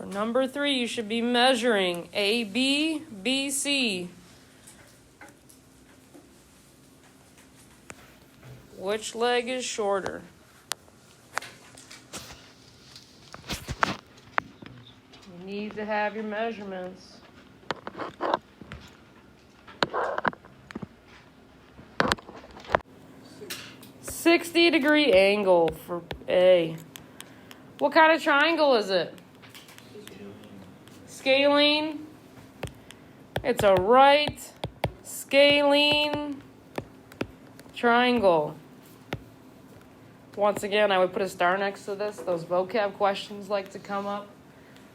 For number 3, you should be measuring AB, BC. Which leg is shorter? You need to have your measurements. 60-degree angle for A. What kind of triangle is it? Scalene. It's a right scalene triangle. Once again, I would put a star next to this. Those vocab questions like to come up.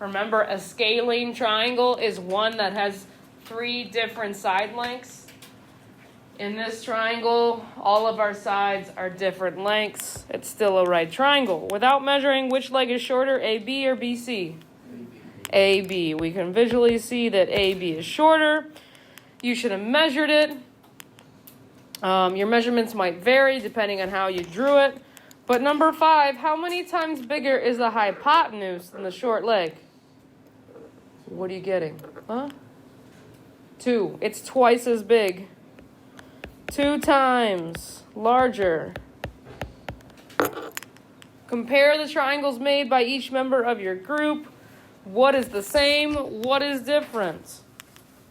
Remember, a scalene triangle is one that has 3 different side lengths. In this triangle, all of our sides are different lengths. It's still a right triangle. Without measuring, which leg is shorter, AB or BC? AB. We can visually see that AB is shorter. You should have measured it. Your measurements might vary depending on how you drew it. But number 5, how many times bigger is the hypotenuse than the short leg? What are you getting? Huh? 2. It's twice as big. 2 times larger. Compare the triangles made by each member of your group. What is the same? What is different?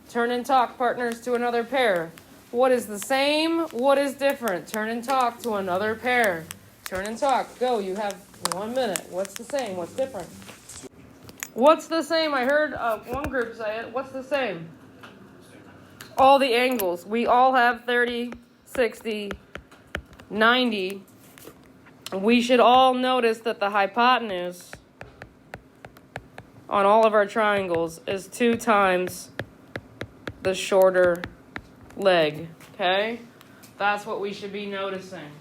Turn and talk, partners, to another pair. What is the same? What is different? Turn and talk to another pair. Turn and talk. Go. You have 1 minute. What's the same? What's different? What's the same? I heard one group say it. What's the same? All the angles. We all have 30, 60, 90. We should all notice that the hypotenuse on all of our triangles is 2 times the shorter leg. Okay? That's what we should be noticing.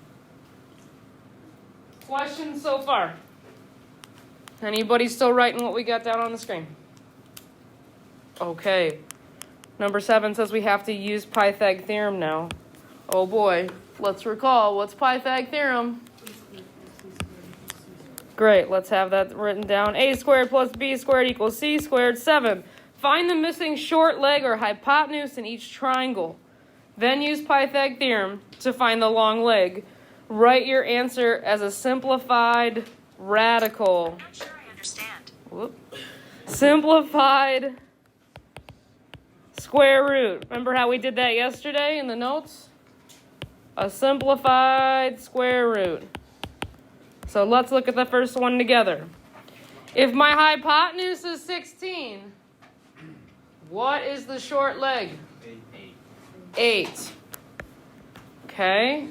Questions so far? Anybody still writing what we got down on the screen? Okay. Number 7 says we have to use Pythagorean theorem now. Oh boy. Let's recall. What's Pythagorean theorem? Great. Let's have that written down. A squared plus B squared equals C squared 7. Find the missing short leg or hypotenuse in each triangle. Then use Pythagorean theorem to find the long leg. Write your answer as a simplified radical. I'm not sure I understand. Simplified square root. Remember how we did that yesterday in the notes? A simplified square root. So let's look at the first one together. If my hypotenuse is 16, what is the short leg? 8. Okay.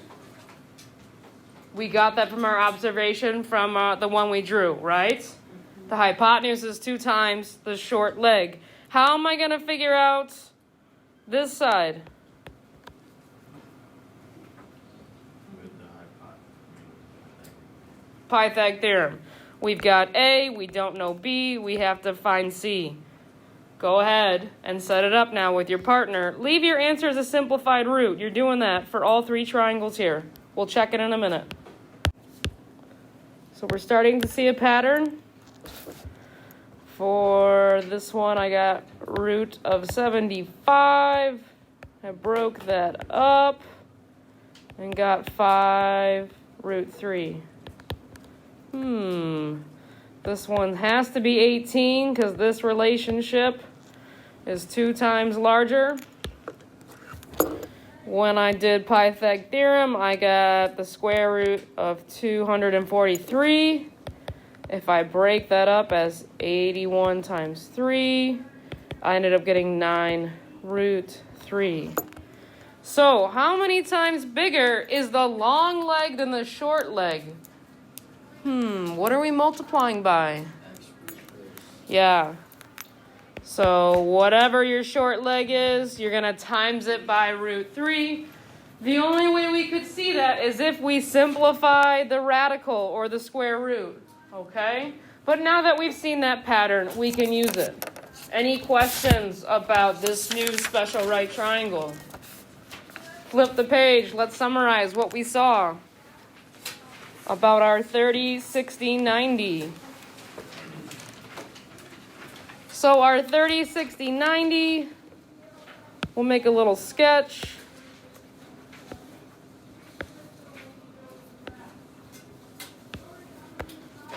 We got that from our observation from the one we drew, right? The hypotenuse is 2 times the short leg. How am I going to figure out this side? Pythagorean theorem. We've got A, we don't know B, we have to find C. Go ahead and set it up now with your partner. Leave your answer as a simplified root. You're doing that for all 3 triangles here. We'll check it in a minute. So we're starting to see a pattern. For this one, I got root of 75. I broke that up and got 5 root 3. This one has to be 18 because this relationship is 2 times larger. When I did Pythagorean theorem, I got the square root of 243. If I break that up as 81 times 3, I ended up getting 9 root 3. So, how many times bigger is the long leg than the short leg? What are we multiplying by? Yeah. So whatever your short leg is, you're going to times it by root 3. The only way we could see that is if we simplify the radical or the square root. Okay? But now that we've seen that pattern, we can use it. Any questions about this new special right triangle? Flip the page. Let's summarize what we saw about our 30, 60, 90. So our 30, 60, 90, we'll make a little sketch.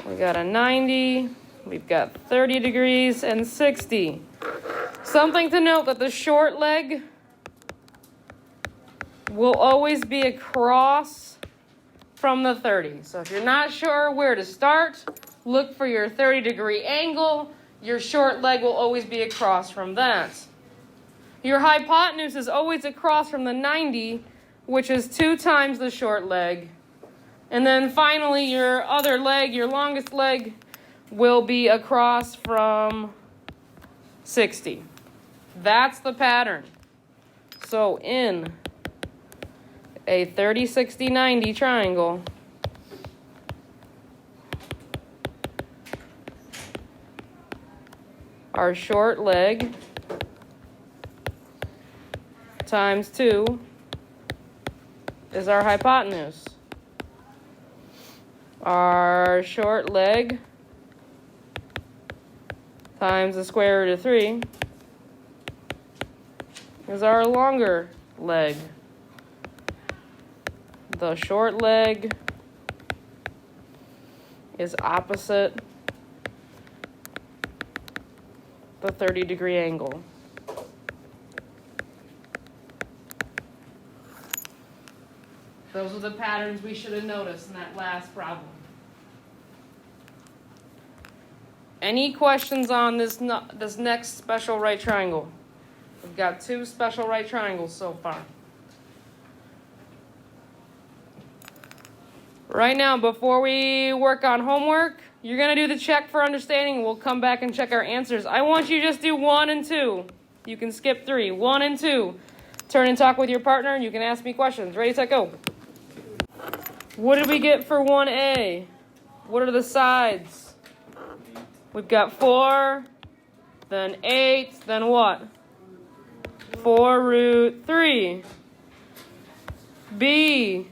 We got a 90, we've got 30 degrees and 60. Something to note that the short leg will always be across from the 30. So if you're not sure where to start, look for your 30-degree angle. Your short leg will always be across from that. Your hypotenuse is always across from the 90, which is 2 times the short leg. And then finally, your other leg, your longest leg, will be across from 60. That's the pattern. So in a 30, 60, 90 triangle, our short leg times 2 is our hypotenuse. Our short leg times the square root of 3 is our longer leg. The short leg is opposite the 30-degree angle. Those are the patterns we should have noticed in that last problem. Any questions on this next special right triangle? We've got 2 special right triangles so far. Right now, before we work on homework, you're going to do the check for understanding. We'll come back and check our answers. I want you to just do 1 and 2. You can skip 3. 1 and 2. Turn and talk with your partner, and you can ask me questions. Ready, set, go. What did we get for 1A? What are the sides? We've got 4, then 8, then what? 4 root 3. B.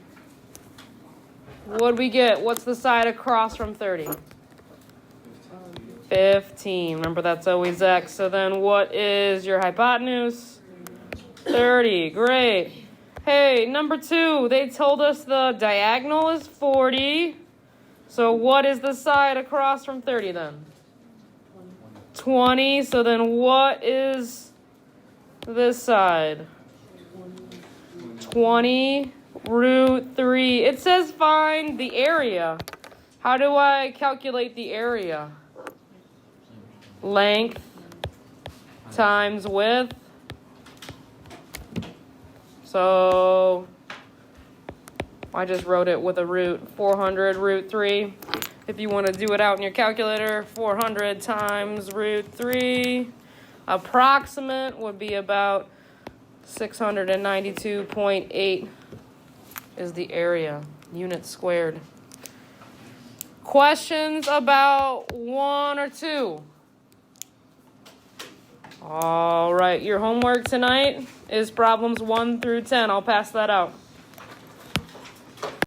What did we get? What's the side across from 30? 15. Remember, that's always x. So then what is your hypotenuse? 30. Great. Hey, number 2, they told us the diagonal is 40. So what is the side across from 30 then? 20. So then what is this side? 20 root 3. It says find the area. How do I calculate the area? Length times width. So I just wrote it with a root. 400 root 3. If you want to do it out in your calculator, 400 times root 3. Approximate would be about 692.8 is the area, units squared. Questions about 1 or 2? All right, your homework tonight is problems 1 through 10. I'll pass that out.